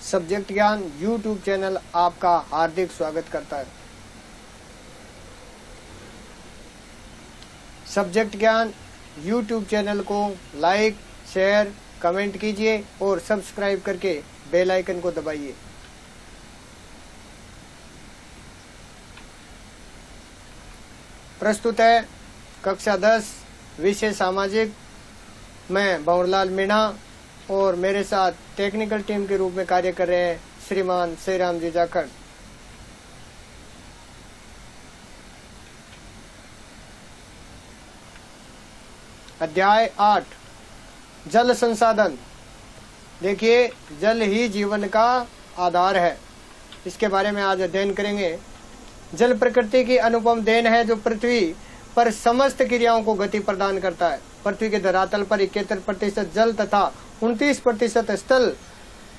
Subject ज्ञान YouTube channel आपका हार्दिक स्वागत करता है। सब्जेक्ट ज्ञान यूट्यूब चैनल को लाइक, शेयर, कमेंट कीजिए और सब्सक्राइब करके बेल आइकन को दबाइए। प्रस्तुत है कक्षा 10 विषय सामाजिक। मैं भंवरलाल मीणा और मेरे साथ टेक्निकल टीम के रूप में कार्य कर रहे हैं श्रीमान श्रीराम जी जाखड़। अध्याय 8 जल संसाधन। देखिए, जल ही जीवन का आधार है। इसके बारे में आज अध्ययन करेंगे। जल प्रकृति की अनुपम देन है जो पृथ्वी पर समस्त क्रियाओं को गति प्रदान करता है। पृथ्वी के धरातल पर 71% जल तथा 29% स्थल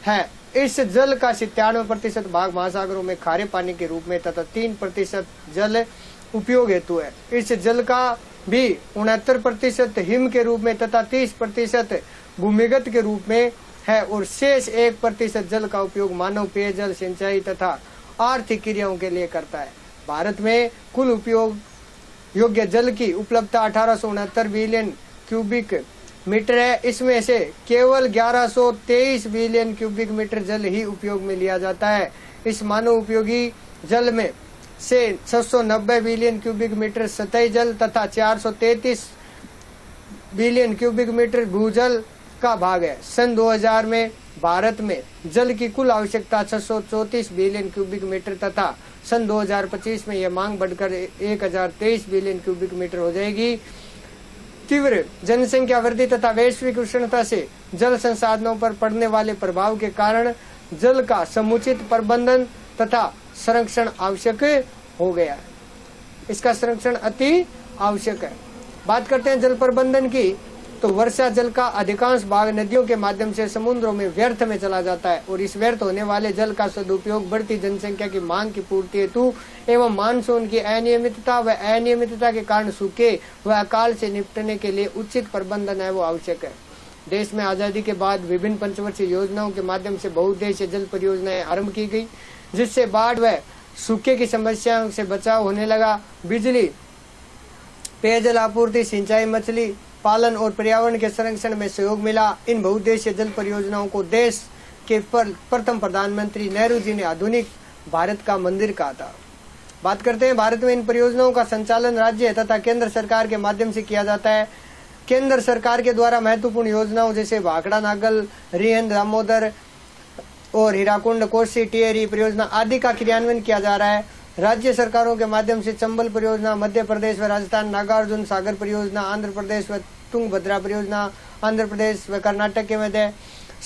है। इस जल का 97% भाग महासागरों में खारे पानी के रूप में तथा 3% जल उपयोग हेतु है। इस जल का भी 69% हिम के रूप में तथा 30% भूमिगत के रूप में है और शेष 1% जल का उपयोग मानव पेयजल, सिंचाई तथा आर्थिक क्रियाओं के लिए करता है। भारत में कुल उपयोग योग्य जल की उपलब्धता 1869 बिलियन क्यूबिक मीटर है। इसमें से केवल 1123 बिलियन क्यूबिक मीटर जल ही उपयोग में लिया जाता है। इस मानव उपयोगी जल में से 690 बिलियन क्यूबिक मीटर सतही जल तथा 433 बिलियन क्यूबिक मीटर भूजल का भाग है। सन 2000 में भारत में जल की कुल आवश्यकता 634 बिलियन क्यूबिक मीटर तथा सन 2025 में यह मांग बढ़कर 1023 बिलियन क्यूबिक मीटर हो जाएगी। तीव्र जनसंख्या वृद्धि तथा वैश्विक उष्णता से जल संसाधनों पर पड़ने वाले प्रभाव के कारण जल का समुचित प्रबंधन तथा संरक्षण आवश्यक हो गया है। इसका संरक्षण अति आवश्यक है। बात करते हैं जल प्रबंधन की, तो वर्षा जल का अधिकांश भाग नदियों के माध्यम से समुद्रों में व्यर्थ में चला जाता है और इस व्यर्थ होने वाले जल का सदुपयोग बढ़ती जनसंख्या की मांग की पूर्ति हेतु एवं मानसून की अनियमितता व अनियमितता के कारण सूखे व अकाल से निपटने के लिए उचित प्रबंधन है वो आवश्यक है। देश में आजादी के बाद विभिन्न पंचवर्षीय योजनाओं के माध्यम से बहुउद्देशीय जल परियोजनाएं आरम्भ की गयी, जिससे बाढ़ व सूखे की समस्याओं से बचाव होने लगा। बिजली, पेयजल आपूर्ति, सिंचाई, मछली पालन और पर्यावरण के संरक्षण में सहयोग मिला। इन बहुउद्देशीय जल परियोजनाओं को देश के प्रथम प्रधानमंत्री नेहरू जी ने आधुनिक भारत का मंदिर कहा था। बात करते हैं भारत में इन परियोजनाओं का संचालन राज्य तथा केंद्र सरकार के माध्यम से किया जाता है। केंद्र सरकार के द्वारा महत्वपूर्ण योजनाओं जैसे भाखड़ा नागल, रिहंद दामोदर और हीराकुंड कोसी टिहरी परियोजना आदि का क्रियान्वयन किया जा रहा है। राज्य सरकारों के माध्यम से चंबल परियोजना, मध्य प्रदेश व राजस्थान नागार्जुन सागर परियोजना, आंध्र प्रदेश व तुंगभद्रा परियोजना, आंध्र प्रदेश व कर्नाटक के मध्य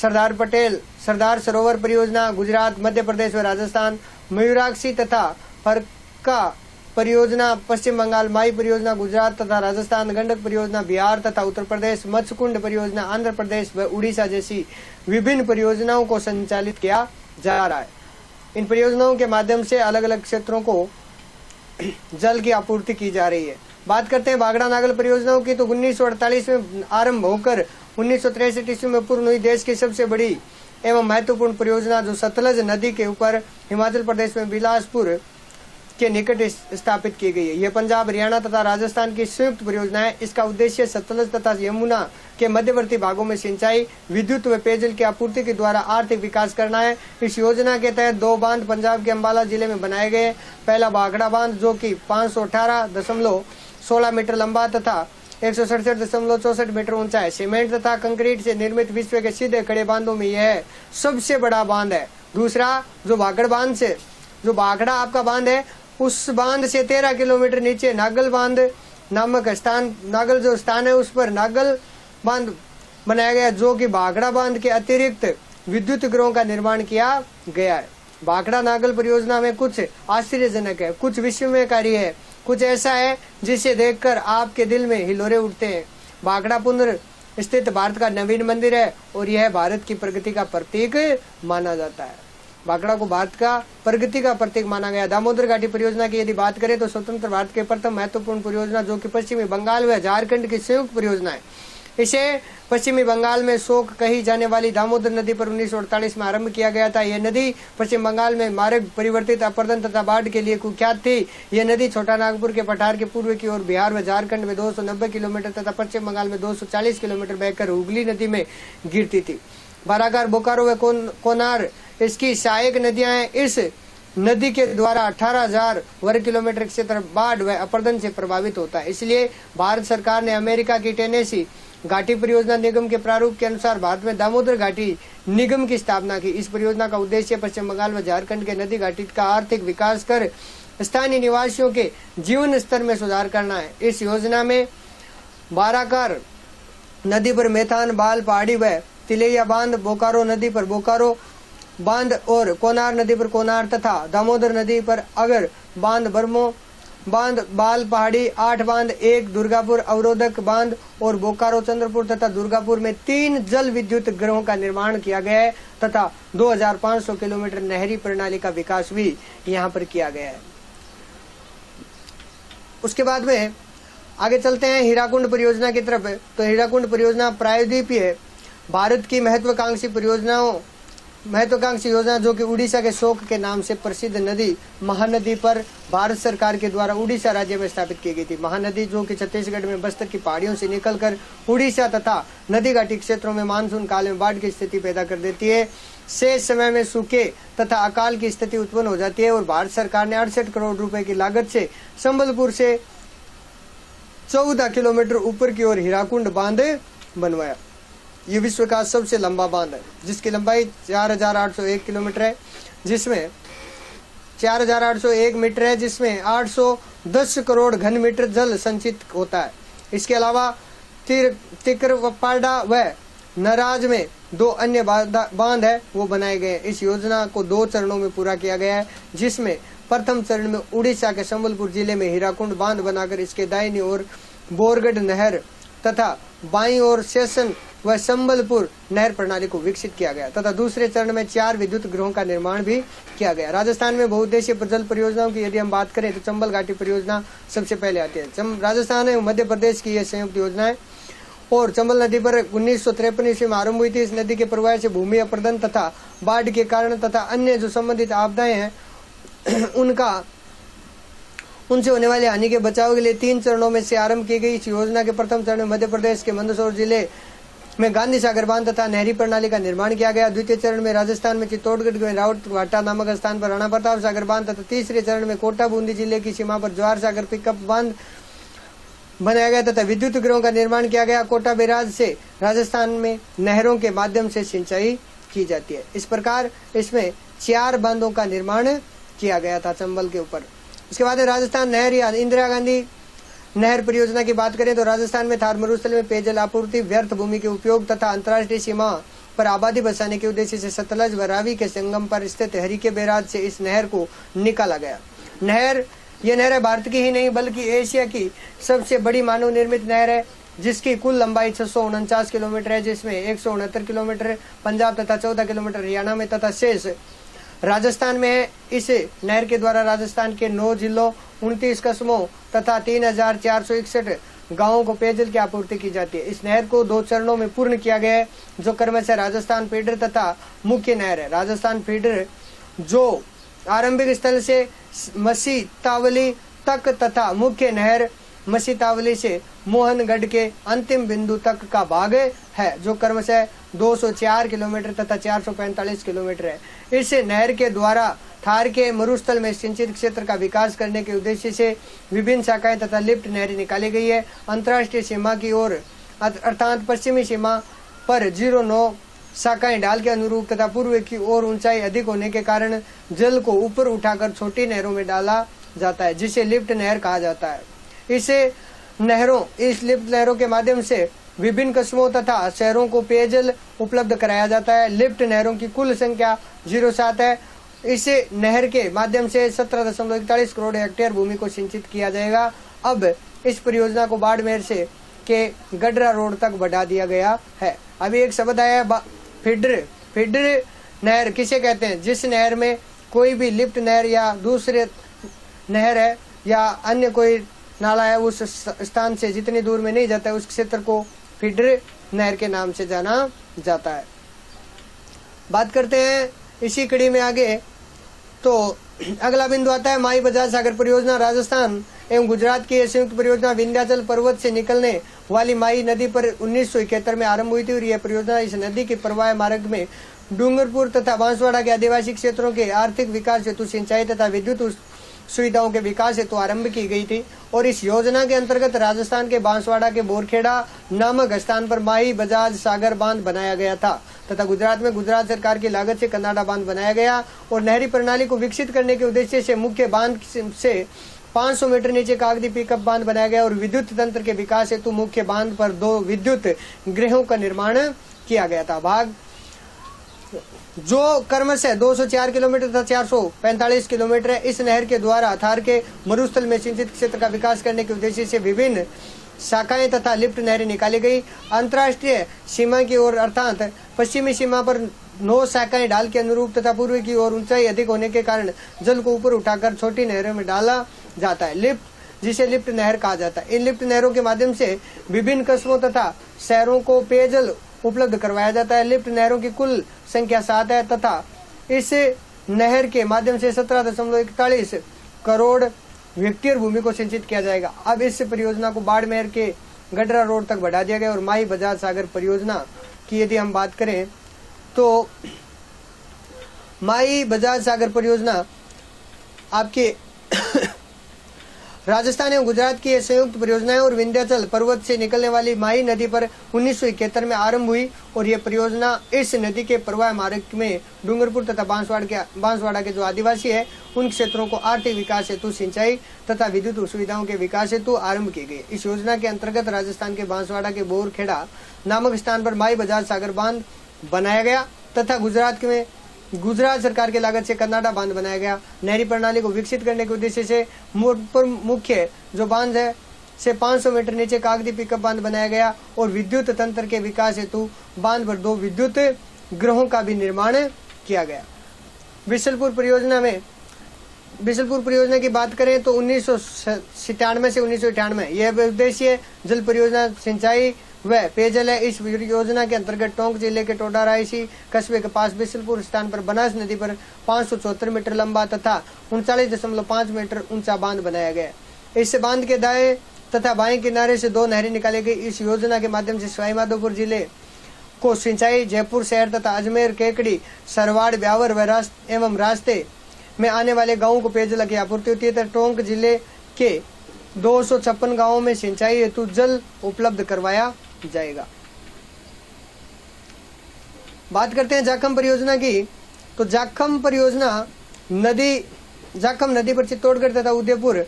सरदार पटेल सरदार सरोवर परियोजना, गुजरात, मध्य प्रदेश व राजस्थान, मयूराक्षी तथा फरक्का परियोजना, पश्चिम बंगाल, माई परियोजना गुजरात तथा राजस्थान, गंडक परियोजना बिहार तथा उत्तर प्रदेश, मत्स्यकुंड परियोजना आंध्र प्रदेश व उड़ीसा जैसी विभिन्न परियोजनाओं को संचालित किया जा रहा है। इन परियोजनाओं के माध्यम से अलग अलग क्षेत्रों को जल की आपूर्ति की जा रही है। बात करते हैं भाखड़ा नागल परियोजनाओं की, तो 1948 में आरंभ होकर 1963 ईस्वी में पूर्ण हुई देश की सबसे बड़ी एवं महत्वपूर्ण परियोजना जो सतलज नदी के ऊपर हिमाचल प्रदेश में बिलासपुर के निकट स्थापित की गई है। यह पंजाब, हरियाणा तथा राजस्थान की संयुक्त परियोजना है। इसका उद्देश्य सतलज तथा यमुना के मध्यवर्ती भागों में सिंचाई, विद्युत व पेयजल की आपूर्ति के द्वारा आर्थिक विकास करना है। इस योजना के तहत 2 बांध पंजाब के अम्बाला जिले में बनाए गए। पहला भाखड़ा बांध जो कि 518.16 मीटर लंबा तथा 167.64 मीटर ऊंचा है। सीमेंट तथा कंक्रीट से निर्मित विश्व के सीधे खड़े बांधों में यह सबसे बड़ा बांध है। दूसरा जो भाखड़ा आपका बांध है, उस बांध से 13 किलोमीटर नीचे नागल बांध नामक स्थान, नागल जो स्थान है उस पर नागल बांध बनाया गया, जो कि भाखड़ा बांध के अतिरिक्त विद्युत गृहों का निर्माण किया गया है। भाखड़ा नागल परियोजना में कुछ आश्चर्यजनक है, कुछ विस्मयकारी है, कुछ ऐसा है जिसे देखकर आपके दिल में हिलोरे उठते हैं। भाखड़ा पुनः स्थित भारत का नवीन मंदिर है और यह भारत की प्रगति का प्रतीक माना जाता है। भाखड़ा को भारत का प्रगति का प्रतीक माना गया। दामोदर घाटी परियोजना की यदि बात करें तो स्वतंत्र भारत के प्रथम महत्वपूर्ण परियोजना जो कि पश्चिमी बंगाल व झारखंड की संयुक्त परियोजना है। इसे पश्चिमी बंगाल में शोक कही जाने वाली दामोदर नदी पर 1948 में आरंभ किया गया था। यह नदी पश्चिम बंगाल में मार्ग परिवर्तित अपर्दन तथा बाढ़ के लिए कुख्यात थी। यह नदी छोटा नागपुर के पठार के पूर्व की ओर बिहार व झारखंड में 290 किलोमीटर तथा पश्चिम बंगाल में 240 किलोमीटर बहकर हुगली नदी में गिरती थी। बाराकार, बोकारो व कोनार इसकी सहायक नदियां हैं। इस नदी के द्वारा 18,000 वर्ग किलोमीटर क्षेत्र बाढ़ व अपर्दन से प्रभावित होता है। इसलिए भारत सरकार ने अमेरिका की टेनेसी घाटी परियोजना निगम के प्रारूप के अनुसार भारत में दामोदर घाटी निगम की स्थापना की। इस परियोजना का उद्देश्य पश्चिम बंगाल व झारखंड के नदी घाटी का आर्थिक विकास कर स्थानीय निवासियों के जीवन स्तर में सुधार करना है। इस योजना में बाराकार नदी पर मेथान बाल पहाड़ी व तिलैया बांध, बोकारो नदी पर बोकारो बांध और कोनार नदी पर कोनार तथा दामोदर नदी पर अगर बांध, बर्मो बांध, बाल पहाड़ी 8 बांध, 1 दुर्गापुर अवरोधक बांध और बोकारो, चंद्रपुर तथा दुर्गापुर में 3 जल विद्युत गृहों का निर्माण किया गया है तथा 2500 किलोमीटर नहरी प्रणाली का विकास भी यहाँ पर किया गया है। उसके बाद में आगे चलते हैं हीराकुंड परियोजना की तरफ। तो हीराकुंड परियोजना प्रायद्वीपीय भारत की महत्वाकांक्षी योजना जो कि उड़ीसा के शोक के नाम से प्रसिद्ध नदी महानदी पर भारत सरकार के द्वारा उड़ीसा राज्य में स्थापित की गई थी। महानदी जो कि छत्तीसगढ़ में बस्तर की पहाड़ियों से निकलकर उड़ीसा तथा नदी घाटी क्षेत्रों में मानसून काल में बाढ़ की स्थिति पैदा कर देती है। शेष समय में सूखे तथा अकाल की स्थिति उत्पन्न हो जाती है और भारत सरकार ने 68 करोड़ रुपए की लागत से संबलपुर से 14 किलोमीटर ऊपर की ओर हीराकुंड बांध बनवाया। ये विश्व का सबसे लंबा बांध है जिसकी लंबाई 4,801 किलोमीटर है, जिसमें 4,801 मीटर है, जिसमें 810 करोड़ घन मीटर जल संचित होता है। इसके अलावा तिकरपाड़ा व नराज में 2 अन्य बांध है वो बनाए गए। इस योजना को 2 चरणों में पूरा किया गया है, जिसमें प्रथम चरण में उड़ीसा के संबलपुर जिले में हीराकुंड बांध बनाकर इसके दाहिनी ओर बोरगढ़ नहर तथा बाईं ओर सेशन व संबलपुर नहर प्रणाली को विकसित किया गया तथा दूसरे चरण में 4 विद्युत गृहों का निर्माण भी किया गया। राजस्थान में बहुउद्देशीय जल परियोजनाओं की यदि हम बात करें तो चंबल घाटी परियोजना सबसे पहले आती है। राजस्थान एवं मध्य प्रदेश की यह संयुक्त योजना है और चंबल नदी पर 1953 ईस्वी में आरंभ हुई थी। इस नदी के प्रवाह से भूमि अपर्दन तथा बाढ़ के कारण तथा अन्य जो संबंधित आपदाएं हैं उनसे होने वाली हानि के बचाव के लिए 3 चरणों में से आरंभ की गई। इस योजना के प्रथम चरण में मध्य प्रदेश के मंदसौर जिले में गांधी सागर बांध तथा नहरी प्रणाली का निर्माण किया गया। द्वितीय चरण में राजस्थान में चित्तौड़गढ़ में रावत भाटा नामक स्थान पर राणा प्रताप सागर बांध तथा तीसरे चरण में कोटा बूंदी जिले की सीमा पर जवाहर सागर पिकअप बांध बनाया गया तथा विद्युत गृहों का निर्माण किया गया। कोटा बैराज से राजस्थान में नहरों के माध्यम से सिंचाई की जाती है। इस प्रकार इसमें 4 बांधों का निर्माण किया गया था चंबल के ऊपर। इसके बाद राजस्थान नहर या इंदिरा गांधी नहर परियोजना की बात करें तो राजस्थान में थार मरुस्थल में पेयजल आपूर्ति, व्यर्थ भूमि के उपयोग तथा अंतर्राष्ट्रीय सीमा पर आबादी बसाने के उद्देश्य से सतलज व रावी के संगम पर स्थित हरिके बैराज से इस नहर को निकाला गया। यह नहर भारत की ही नहीं बल्कि एशिया की सबसे बड़ी मानव निर्मित नहर है, जिसकी कुल लंबाई 649 किलोमीटर है, जिसमें 169 किलोमीटर पंजाब तथा 14 किलोमीटर हरियाणा में तथा शेष राजस्थान में है। इस नहर के द्वारा राजस्थान के 9 जिलों 29 कस्बों तथा 3,461 गांवों को पेयजल की आपूर्ति की जाती है। इस नहर को 2 चरणों में पूर्ण किया गया है, जो क्रमशः राजस्थान फीडर तथा मुख्य नहर है। राजस्थान फीडर जो आरंभिक स्थल से मसी तावली तक तथा मुख्य नहर मसी तावली से मोहनगढ़ के अंतिम बिंदु तक का भाग है, जो क्रमशः 204 किलोमीटर तथा 445 किलोमीटर है। इस नहर के द्वारा थार के मरुस्थल में सिंचित क्षेत्र का विकास करने के उद्देश्य से विभिन्न शाखाएं तथा लिफ्ट नहरें निकाली गई है। अंतर्राष्ट्रीय सीमा की ओर अर्थात पश्चिमी सीमा पर 09 शाखाएं ढाल के अनुरूप तथा पूर्व की ओर ऊंचाई अधिक होने के कारण जल को ऊपर उठाकर छोटी नहरों में डाला जाता है, जिसे लिफ्ट नहर कहा जाता है। इस लिफ्ट नहरों के माध्यम से विभिन्न कस्बों तथा शहरों को पेयजल उपलब्ध कराया जाता है। लिफ्ट नहरों की कुल संख्या 07 है। इस नहर के माध्यम से 17.41 करोड़ हेक्टेयर भूमि को सिंचित किया जाएगा। अब इस परियोजना को बाड़मेर से के गडरा रोड तक बढ़ा दिया गया है। अभी एक शब्द आया फीडर नहर किसे कहते हैं? जिस नहर में कोई भी लिफ्ट नहर या दूसरे नहर है या अन्य कोई नाला है उस स्थान से जितनी दूर में नहीं जाता है उस क्षेत्र को फीडर नहर के नाम से जाना जाता है। बात करते हैं इसी कड़ी में आगे, तो अगला बिंदु आता है माई बजाज सागर परियोजना। राजस्थान एवं गुजरात की संयुक्त परियोजना विंध्याचल पर्वत से निकलने वाली माई नदी पर 1971 में आरंभ हुई थी और यह परियोजना इस नदी के प्रवाह मार्ग में डूंगरपुर तथा बांसवाड़ा के आदिवासी क्षेत्रों के आर्थिक विकास हेतु सिंचाई तथा विद्युत सुविधाओं के विकास हेतु आरंभ की गई थी। और इस योजना के अंतर्गत राजस्थान के बांसवाड़ा के बोरखेड़ा नामक स्थान पर माई बजाज सागर बांध बनाया गया था तथा गुजरात में गुजरात सरकार की लागत से कनाडा बांध बनाया गया। और नहरी प्रणाली को विकसित करने के उद्देश्य से मुख्य बांध से 500 मीटर नीचे कागदी पिकअप बांध बनाया गया और विद्युत तंत्र के विकास हेतु मुख्य बांध पर 2 विद्युत गृहों का निर्माण किया गया था। भाग जो क्रमशः 204 किलोमीटर तथा 445 किलोमीटर है। इस नहर के द्वारा थार के मरुस्थल में सिंचित क्षेत्र का विकास करने के उद्देश्य से विभिन्न शाखाएं तथा लिफ्ट नहरें निकाली गई। अंतर्राष्ट्रीय सीमा की ओर अर्थात पश्चिमी सीमा पर 9 शाखाएं ढाल के अनुरूप तथा पूर्व की ओर ऊंचाई अधिक होने के कारण जल को ऊपर उठाकर छोटी नहरों में डाला जाता है, लिफ्ट जिसे लिफ्ट नहर कहा जाता है। इन लिफ्ट नहरों के माध्यम से विभिन्न कस्बों तथा शहरों को पेयजल उपलब्ध करवाया जाता है। लिफ्ट नहरों की कुल संख्या 7 है तथा इस नहर के माध्यम से 17.41 करोड़ हेक्टेयर भूमि को सिंचित किया जाएगा। अब इस परियोजना को बाड़मेर के गडरा रोड तक बढ़ा दिया गया। और माई बजाज सागर परियोजना की यदि हम बात करें तो माई बजाज सागर परियोजना आपके राजस्थान एवं गुजरात की संयुक्त परियोजनाएं और विंध्याचल पर्वत से निकलने वाली माई नदी पर 1971 में आरंभ हुई। और यह परियोजना इस नदी के प्रवाह मार्ग में डूंगरपुर तथा बांसवाड़ा के जो आदिवासी है उन क्षेत्रों को आर्थिक विकास हेतु सिंचाई तथा विद्युत सुविधाओं के विकास हेतु आरंभ की गई। इस योजना के अंतर्गत राजस्थान के बांसवाड़ा के बोरखेड़ा नामक स्थान पर माई बजाज सागर बांध बनाया गया तथा गुजरात में गुजरात सरकार की लागत से कनाडा बांध बनाया गया। नहरी प्रणाली को विकसित करने के उद्देश्य से मुख्य जो बांध है से 500 मीटर नीचे कागदी पिकअप बांध बनाया गया और विद्युत तंत्र के विकास हेतु बांध पर 2 विद्युत गृहों का भी निर्माण किया गया। बिशलपुर परियोजना की बात करें तो 1997 से 1998 यह उद्देश्य जल परियोजना सिंचाई व पेयजल है। इस योजना के अंतर्गत टोंक जिले के टोडाराइसी कस्बे के पास बिशलपुर स्थान पर बनास नदी पर 574 मीटर लंबा तथा 39.5 मीटर ऊंचा बांध बनाया गया। इस बांध के दाएं तथा बाएं किनारे से 2 नहरें निकाली गई। इस योजना के माध्यम से सवाईमाधोपुर जिले को सिंचाई, जयपुर शहर तथा अजमेर, केकड़ी, सरवाड़, ब्यावर व एवं रास्ते में आने वाले गाँवों को पेयजल की आपूर्ति होती है तथा टोंक जिले के 256 गाँवों में सिंचाई हेतु जल उपलब्ध करवाया जाएगा। बात करते हैं जाखम परियोजना की, तो जाखम परियोजना जाखम नदी पर चित्तौड़गढ़ तथा उदयपुर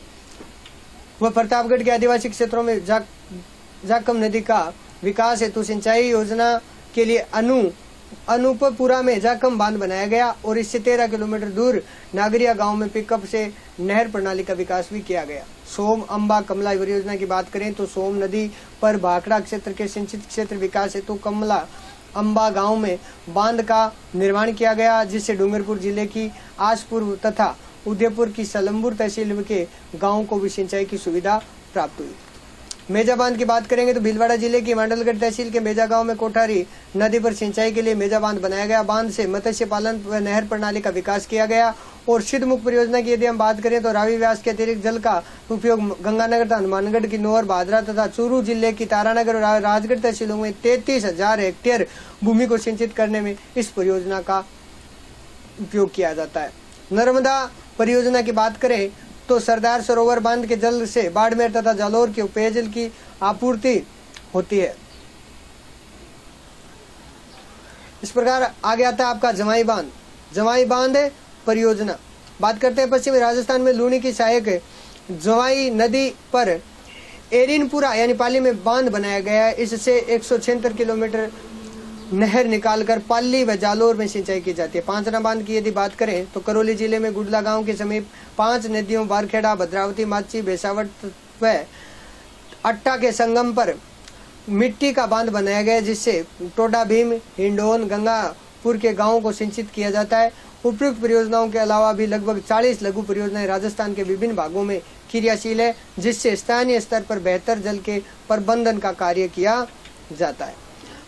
व प्रतापगढ़ के आदिवासी क्षेत्रों में जाखम नदी का विकास हेतु सिंचाई योजना के लिए अनूपपुरा में जाखम बांध बनाया गया और इससे 13 किलोमीटर दूर नागरिया गांव में पिकअप से नहर प्रणाली का विकास भी किया गया। सोम अंबा कमला परियोजना की बात करें तो सोम नदी पर भाखड़ा क्षेत्र के सिंचित क्षेत्र विकास हेतु कमला अंबा गांव में बांध का निर्माण किया गया जिससे डूंगरपुर जिले की आसपुर तथा उदयपुर की सलम्बुर तहसील के गांवों को भी सिंचाई की सुविधा प्राप्त हुई। मेजा बांध की बात करेंगे तो भीलवाड़ा जिले की मंडलगढ़ तहसील के मेजा गांव में कोठारी नदी पर सिंचाई के लिए मेजा बांध बनाया गया। बांध से मत्स्य पालन व नहर प्रणाली का विकास किया गया। और सिद्धमुख परियोजना की यदि हम बात करें तो रावी व्यास के अतिरिक्त जल का उपयोग गंगानगर तथा हनुमानगढ़ की नोहर, भादरा तथा चूरू जिले की तारानगर और राजगढ़ तहसीलों में 33,000 हेक्टेयर भूमि को सिंचित करने में इस परियोजना का उपयोग किया जाता है। नर्मदा परियोजना की बात करें तो सरदार सरोवर बांध के जल से बाड़मेर तथा जालौर के पेयजल की आपूर्ति होती है। इस प्रकार आगे आता है आपका जवाई बांध परियोजना। बात करते हैं पश्चिमी राजस्थान में लूणी की सहायक जवाई नदी पर एरिनपुरा यानी पाली में बांध बनाया गया है। इससे 176 किलोमीटर नहर निकालकर पाली व जालोर में सिंचाई की जाती है। पांचना बांध की यदि बात करें तो करौली जिले में गुडला गांव के समीप 5 नदियों बारखेड़ा, भद्रावती, माची, बेसावट व अट्टा के संगम पर मिट्टी का बांध बनाया गया जिससे टोडा भीम, हिंडोन, गंगापुर के गांवों को सिंचित किया जाता है। उपयुक्त परियोजनाओं के अलावा भी लगभग 40 लघु परियोजनाएं राजस्थान के विभिन्न भागों में क्रियाशील है जिससे स्थानीय स्तर पर बेहतर जल के प्रबंधन का कार्य किया जाता है।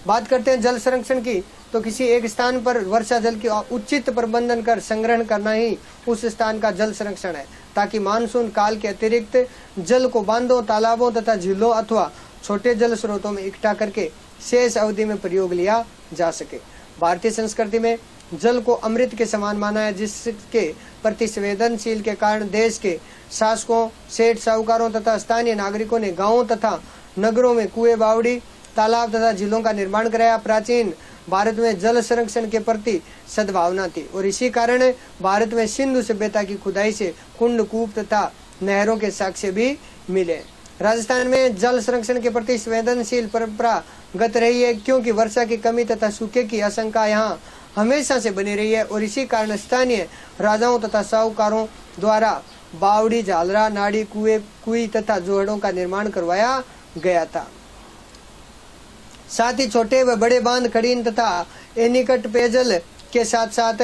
बात करते हैं जल संरक्षण की, तो किसी एक स्थान पर वर्षा जल की उचित प्रबंधन कर संग्रहण करना ही उस स्थान का जल संरक्षण है, ताकि मानसून काल के अतिरिक्त जल को बांधों, तालाबों तथा झीलों अथवा छोटे जल स्रोतों में इकट्ठा करके शेष अवधि में प्रयोग लिया जा सके। भारतीय संस्कृति में जल को अमृत के समान माना है, जिसके प्रति संवेदनशील के कारण देश के शासकों, सेठ, साहूकारों तथा स्थानीय नागरिकों ने गांवों तथा नगरों में कुएं, बावड़ी, तालाब तथा झीलों का निर्माण कराया। प्राचीन भारत में जल संरक्षण के प्रति सद्भावना थी और इसी कारण भारत में सिंधु सभ्यता की खुदाई से कुंड, कूप तथा नहरों के साक्ष्य भी मिले। राजस्थान में जल संरक्षण के प्रति संवेदनशील परंपरागत रही है, क्योंकि वर्षा की कमी तथा सूखे की आशंका यहाँ हमेशा से बनी रही है और इसी कारण स्थानीय राजाओं तथा साहूकारों द्वारा बावड़ी, झालरा, नाड़ी, कुएं तथा जोहड़ों का निर्माण करवाया गया था। साथ ही छोटे व बड़े बांध, खड़ीन तथा एनीकट पेयजल के साथ साथ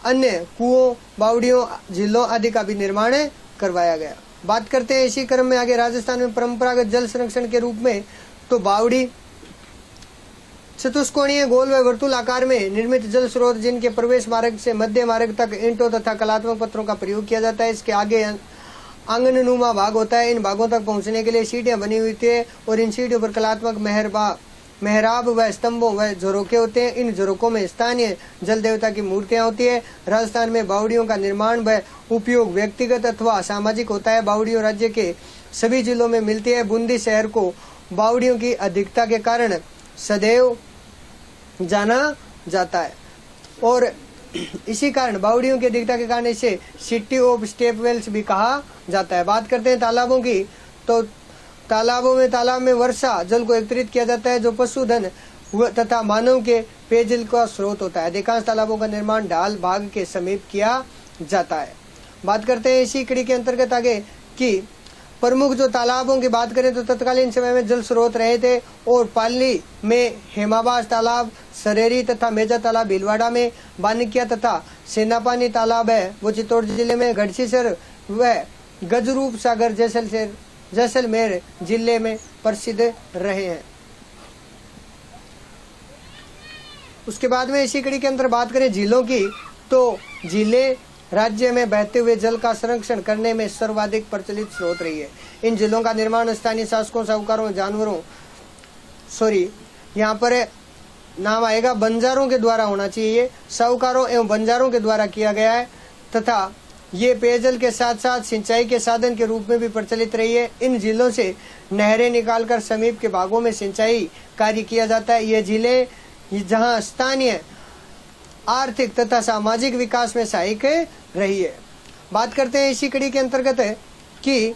अन्य कुओं, बावड़ियों, झीलों आदि का भी निर्माण करवाया गया। बात करते हैं इसी क्रम में आगे राजस्थान में परंपरागत जल संरक्षण के रूप में, तो बावड़ी चतुष्कोणीय, गोल व वर्तुल आकार में निर्मित जल स्रोत, जिनके प्रवेश मार्ग से मध्य मार्ग तक ईंटों तथा कलात्मक पत्थरों का प्रयोग किया जाता है। इसके आगे आंगननुमा भाग होता है। इन भागों तक पहुंचने के लिए सीढ़ियां बनी हुई थी और इन सीढ़ियों पर कलात्मक मेहराब व स्तंभों व झरोके होते हैं। इन झरोकों में स्थानीय जल देवता की मूर्तियां होती है। राजस्थान में बावड़ियों का निर्माण व उपयोग व्यक्तिगत अथवा सामाजिक होता है। बावड़ियों राज्य के सभी जिलों में मिलती है। बूंदी शहर को बावड़ियों की अधिकता के कारण सदैव जाना जाता है और इसी कारण बावड़ियों की अधिकता के कारण इसे सिटी ऑफ स्टेप वेल्स भी कहा जाता है। बात करते हैं तालाबों की, तो तालाब में वर्षा जल को एकत्रित किया जाता है, जो पशुधन तथा मानव के पेयजल का स्रोत होता है। अधिकांश तालाबों का निर्माण ढाल भाग के समीप किया जाता है। बात करते हैं इसी कड़ी के अंतर्गत आगे कि प्रमुख जो तालाबों की बात करें तो तत्कालीन समय में जल स्रोत रहे थे और पाली में हेमाबाज तालाब, सरेरी तथा मेजा तालाब भीलवाड़ा में, बानिकिया तथा सेनापानी तालाब है वो चित्तौड़ जिले में, गढ़सीसर व गजरूप सागर जैसलमेर जिले में प्रसिद्ध रहे हैं। उसके बाद में इसी कड़ी के अंदर बात करें झीलों की, तो झीलें राज्य में बहते हुए जल का संरक्षण करने में सर्वाधिक प्रचलित स्रोत रही है। इन झीलों का निर्माण स्थानीय शासकों, साहूकारों, यहाँ पर नाम आएगा बंजारों के द्वारा होना चाहिए, साहूकारों एवं बंजारों के द्वारा किया गया है तथा ये पेयजल के साथ साथ सिंचाई के साधन के रूप में भी प्रचलित रही है। इन झीलों से नहरें निकालकर समीप के भागों में सिंचाई कार्य किया जाता है। ये झीलें जहाँ स्थानीय आर्थिक तथा सामाजिक विकास में सहायक रही है। बात करते हैं इसी कड़ी के अंतर्गत है कि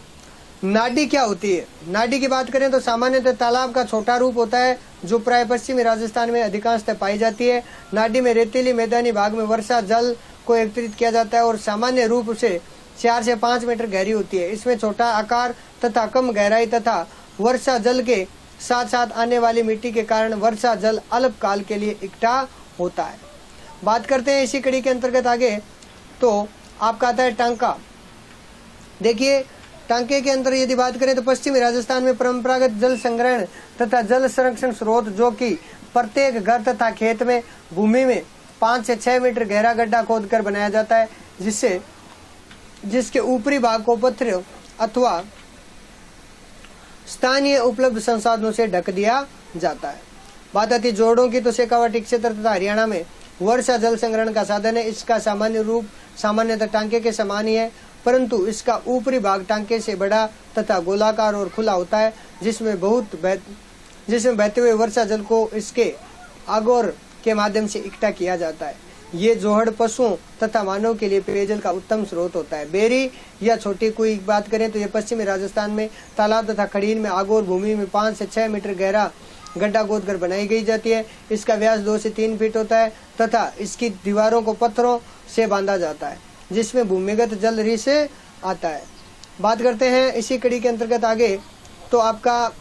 नाडी क्या होती है। नाडी की बात करें तो सामान्यतः तालाब का छोटा रूप होता है जो प्राय पश्चिमी राजस्थान में अधिकांशतः पाई जाती है। नाडी में रेतीली मैदानी भाग में वर्षा जल को एकत्रित किया जाता है और सामान्य रूप से 4 से 5 मीटर गहरी होती है। इसमें छोटा आकार तथा कम गहराई तथा वर्षा जल के साथ साथ आने वाली मिट्टी के कारण वर्षा जल अल्पकाल के लिए इकट्ठा होता है। बात करते हैं इसी कड़ी के अंतर्गत आगे, तो आपका आता है टांका। देखिए टांके के अंदर यदि बात करें तो पश्चिमी राजस्थान में परंपरागत जल संग्रहण तथा जल संरक्षण स्रोत, जो कि प्रत्येक घर तथा खेत में भूमि में 5 से 6 मीटर गहरा गड्ढा खोदकर बनाया जाता है, जिसके ऊपरी भाग को पत्थर अथवा स्थानीय उपलब्ध संसाधनों से ढक दिया जाता है। बात आती जोड़ों की, तो शेखावाटी क्षेत्र तथा हरियाणा में वर्षा जल संग्रहण का साधन है। इसका सामान्य रूप सामान्यतः टांके के समान ही है, परंतु इसका ऊपरी भाग टांके से बड़ा तथा गोलाकार और खुला होता है, जिसमें बहते हुए वर्षा जल को इसके आगोर के माध्यम से इकट्ठा किया जाता है। ये जोहड़ पशुओं तथा मानव के लिए पेयजल का उत्तम स्रोत होता है। बेरी या छोटी कुई की बात करें तो ये पश्चिमी राजस्थान में तालाब तथा खड़ीन में आगोर भूमि में 5 से 6 मीटर गहरा गड्ढा खोदकर बनाई गई जाती है। इसका व्यास 2 से 3 फीट होता है तथा इसकी दीवारों को पत्थरों से बांधा जाता है, जिसमें भूमिगत जल री से आता है। बात करते हैं इसी कड़ी के अंतर्गत आगे, तो आपका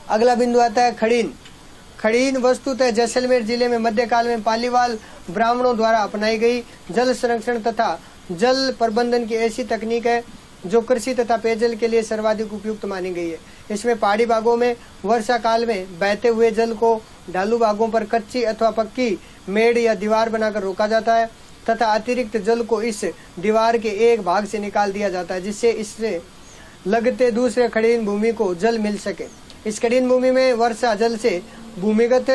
अगला बिंदु आता है खड़ीन। खड़ीन वस्तुतः जैसलमेर जिले में मध्यकाल में पालीवाल ब्राह्मणों द्वारा अपनाई गई जल संरक्षण तथा जल प्रबंधन की ऐसी तकनीक है जो कृषि तथा पेयजल के लिए सर्वाधिक उपयुक्त मानी गई है। इसमें पहाड़ी भागों में वर्षा काल में बहते हुए जल को ढालू भागों पर कच्ची अथवा पक्की मेड़ या दीवार बनाकर रोका जाता है तथा अतिरिक्त जल को इस दीवार के एक भाग से निकाल दिया जाता है, जिससे इससे लगते दूसरे कठिन भूमि को जल मिल सके। इस कठिन भूमि में वर्षा जल से भूमिगत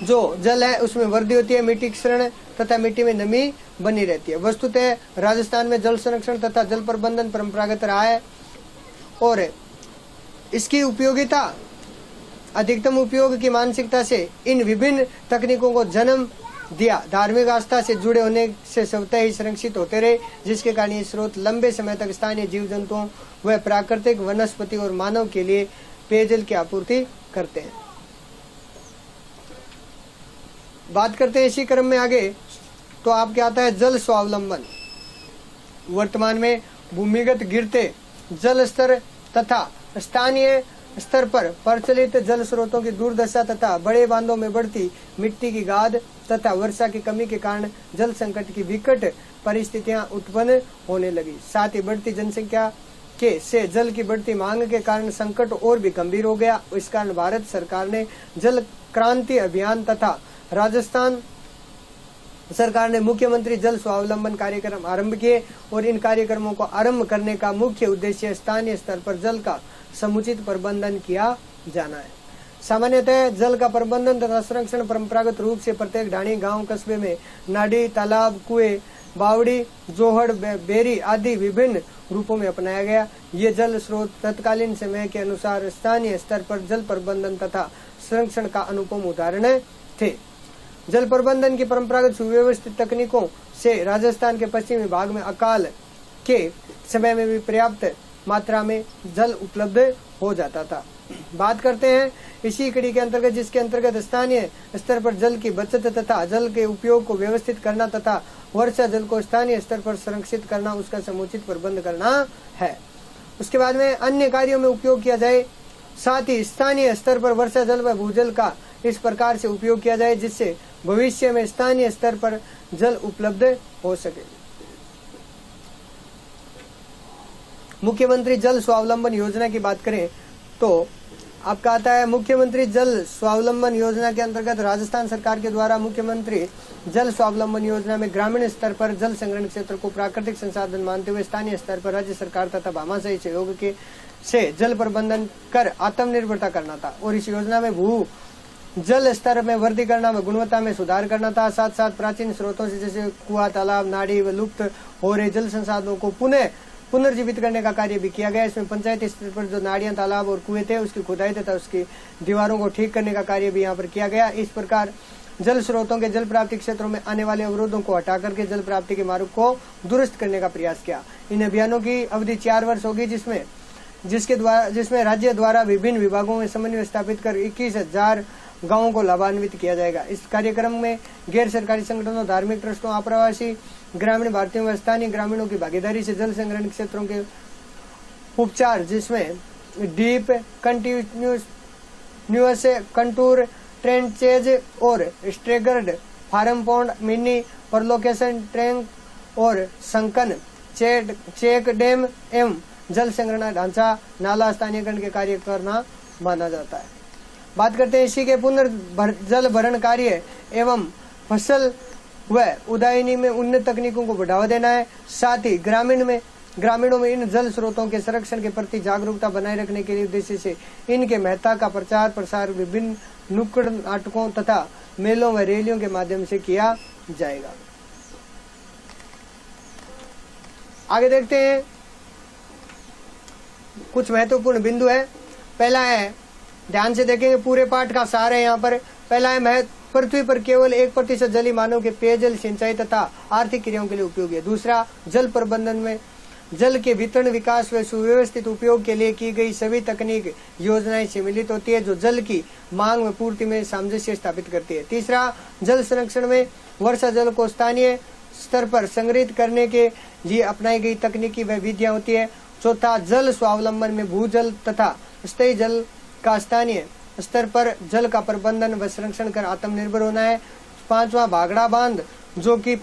जो जल है उसमें वृद्धि होती है, मिट्टी क्षरण तथा मिट्टी में नमी बनी रहती है। वस्तुतः राजस्थान में जल संरक्षण तथा जल प्रबंधन परंपरागत रहा है और इसकी उपयोगिता अधिकतम उपयोग की मानसिकता से इन विभिन्न तकनीकों को जन्म दिया। धार्मिक आस्था से जुड़े होने से स्वतः ही संरक्षित होते रहे, जिसके कारण ये स्रोत लंबे समय तक स्थानीय जीव जंतुओं व प्राकृतिक वनस्पति और मानव के लिए पेयजल की आपूर्ति करते हैं। बात करते हैं इसी क्रम में आगे, तो आपके आता है जल स्वावलंबन। वर्तमान में भूमिगत गिरते जल स्तर तथा स्थानीय स्तर पर प्रचलित जल स्रोतों की दुर्दशा तथा बड़े बांधों में बढ़ती मिट्टी की गाद तथा वर्षा की कमी के कारण जल संकट की विकट परिस्थितियां उत्पन्न होने लगी। साथ ही बढ़ती जनसंख्या के से जल की बढ़ती मांग के कारण संकट और भी गंभीर हो गया। इस कारण भारत सरकार ने जल क्रांति अभियान तथा राजस्थान सरकार ने मुख्यमंत्री जल स्वावलंबन कार्यक्रम आरंभ किए और इन कार्यक्रमों को आरंभ करने का मुख्य उद्देश्य स्थानीय स्तर पर जल का समुचित प्रबंधन किया जाना है। सामान्यतः जल का प्रबंधन तथा संरक्षण परंपरागत रूप से प्रत्येक ढाणी गांव कस्बे में नाडी, तालाब, कुएं, बावड़ी, जोहड़, बेरी आदि विभिन्न रूपों में अपनाया गया। ये जल स्रोत तत्कालीन समय के अनुसार स्थानीय स्तर पर जल प्रबंधन तथा संरक्षण का अनुपम उदाहरण थे। जल प्रबंधन की परंपरागत सुव्यवस्थित तकनीकों से राजस्थान के पश्चिमी भाग में अकाल के समय में भी पर्याप्त मात्रा में जल उपलब्ध हो जाता था। बात करते हैं इसी कड़ी के अंतर्गत, जिसके अंतर्गत स्थानीय स्तर पर जल की बचत तथा जल के उपयोग को व्यवस्थित करना तथा वर्षा जल को स्थानीय स्तर पर संरक्षित करना, उसका समुचित प्रबंध करना है। उसके बाद में अन्य कार्यों में उपयोग किया जाए। साथ ही स्थानीय स्तर पर वर्षा जल व भूजल का इस प्रकार से उपयोग किया जाए जिससे भविष्य में स्थानीय स्तर पर जल उपलब्ध हो सके। मुख्यमंत्री जल स्वावलंबन योजना की बात करें तो आपका आता है मुख्यमंत्री जल स्वावलंबन योजना के अंतर्गत राजस्थान सरकार के द्वारा मुख्यमंत्री जल स्वावलंबन योजना में ग्रामीण स्तर पर जल संग्रहण क्षेत्र को प्राकृतिक संसाधन मानते हुए स्थानीय स्तर पर राज्य सरकार तथा भामाशाही सहयोग के से जल प्रबंधन कर आत्मनिर्भरता करना था और इस योजना में भू जल स्तर में वृद्धि करना व गुणवत्ता में सुधार करना था। साथ साथ प्राचीन स्रोतों से जैसे कुआं, तालाब, नाड़ी व लुप्त हो रहे जल संसाधनों को पुनर्जीवित करने का कार्य भी किया गया। इसमें पंचायती स्तर पर जो नाड़ियां, तालाब और कुएं थे उसकी खुदाई तथा उसकी दीवारों को ठीक करने का कार्य भी यहाँ पर किया गया। इस प्रकार जल स्रोतों के जल प्राप्ति क्षेत्रों में आने वाले अवरोधों को हटा करके जल प्राप्ति के मार्ग को दुरुस्त करने का प्रयास किया। इन अभियानों की अवधि 4 वर्ष होगी, जिसमें राज्य द्वारा विभिन्न विभागों में समन्वय स्थापित कर 21,000 गांवों को लाभान्वित किया जाएगा। इस कार्यक्रम में गैर सरकारी संगठनों, धार्मिक ट्रस्टों, आप्रवासी ग्रामीण भारतीयों व स्थानीय ग्रामीणों की भागीदारी से जल संग्रहण क्षेत्रों के उपचार, जिसमें डीप, कंटिन्यूअस, कंटूर, ट्रेंचेज और स्ट्रेगर्ड, फार्म पॉन्ड, मिनी परलोकेशन टैंक और संकन, चेक डैम एवं जल संग्रहण ढांचा, नाला स्थानीयकरण के कार्य करना माना जाता है। बात करते हैं इसी के जल भरण कार्य एवं फसल व उदायनी में उन्नत तकनीकों को बढ़ावा देना है। साथ ही ग्रामीणों में इन जल स्रोतों के संरक्षण के प्रति जागरूकता बनाए रखने के उद्देश्य से इनके महत्ता का प्रचार प्रसार विभिन्न नुक्कड़ नाटकों तथा मेलों व रैलियों के माध्यम से किया जाएगा। आगे देखते हैं, कुछ महत्वपूर्ण बिंदु है। पहला है, ध्यान से देखेंगे, पूरे पाठ का सार है यहाँ पर। पहला है, पृथ्वी पर केवल 1% जल ही मानव के पेयजल, सिंचाई तथा आर्थिक क्रियाओं के लिए उपयोगी है। दूसरा, जल प्रबंधन में जल के वितरण, विकास व सुव्यवस्थित उपयोग के लिए की गई सभी तकनीक योजनाएं सम्मिलित होती है जो जल की मांग व पूर्ति में सामंजस्य स्थापित करती है। तीसरा, जल संरक्षण में वर्षा जल को स्थानीय स्तर पर संग्रहित करने के लिए अपनाई गई तकनीकी व विधियां होती है। चौथा, जल स्वावलंबन में भूजल तथा स्थायी जल का स्थानीय स्तर पर जल का प्रबंधन व संरक्षण कर आत्मनिर्भर होना है। पांचवा, भागड़ा बांध जो कि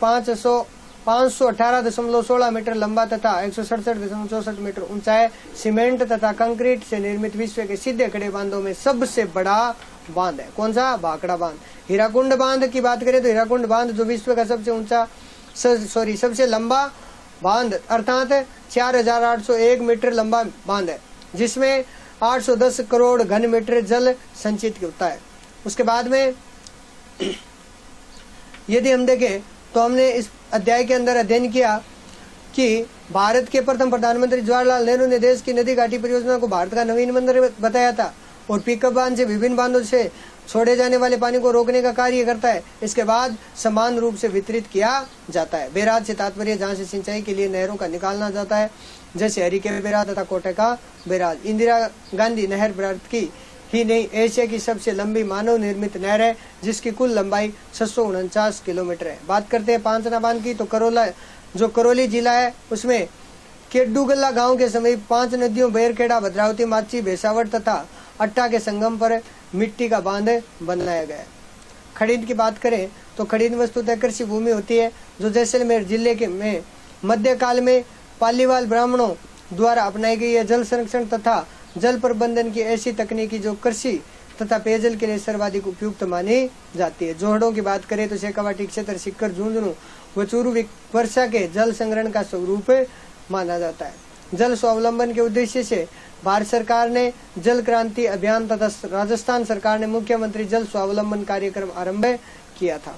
518.16 मीटर लंबा तथा 167.64 मीटर ऊंचा है। सीमेंट तथा कंक्रीट से निर्मित विश्व के सीधे खड़े बांधों में सबसे बड़ा बांध है। कौन सा? भाखड़ा बांध। हीराकुंड बांध की बात करें तो हीराकुंड बांध जो विश्व का सबसे लंबा बांध अर्थात 4801 मीटर लंबा बांध है, जिसमें 810 करोड़ घन मीटर जल संचित होता है। उसके बाद में यदि हम देखें तो हमने इस अध्याय के अंदर अध्ययन किया कि भारत के प्रथम प्रधानमंत्री जवाहरलाल नेहरू ने देश की नदी घाटी परियोजना को भारत का नवीन बंदर बताया था और पिकअप बांध से विभिन्न बांधों से छोड़े जाने वाले पानी को रोकने का कार्य करता है। इसके बाद समान रूप से वितरित किया जाता है। बैराज से तात्पर्य जहाँ से सिंचाई के लिए नहरों का निकालना जाता है, जैसे हरिके बैराज तथा कोटे का बैराज। इंदिरा गांधी नहर भारत की ही नहीं एशिया की सबसे लंबी मानव निर्मित नहर है, जिसकी कुल लंबाई 649 किलोमीटर है। बात करते हैं पांचना बांध की, तो करौली जिला है उसमें केडूगल्ला गांव के समीप 5 नदियों बेरखेड़ा, भद्रावती, माची, भेसावर तथा अट्टा के संगम पर मिट्टी का बांध बनाया गया है। खड़ीद की बात करें तो खड़ीद वस्तुतः कृषि भूमि होती है जो जैसलमेर जिले के में मध्यकाल में पालीवाल ब्राह्मणों द्वारा अपनाई गई है। जल संरक्षण तथा जल प्रबंधन की ऐसी तकनीकी जो कृषि तथा पेयजल के लिए सर्वाधिक उपयुक्त मानी जाती है। जोहड़ों की बात करें तो शेखावाटी क्षेत्र, सिक्कर, झुंझुनू व चूरू वर्षा के जल संग्रहण का स्वरूप माना जाता है। जल स्वावलंबन के उद्देश्य से भारत सरकार ने जल क्रांति अभियान तथा राजस्थान सरकार ने मुख्यमंत्री जल स्वावलंबन कार्यक्रम आरंभ किया था।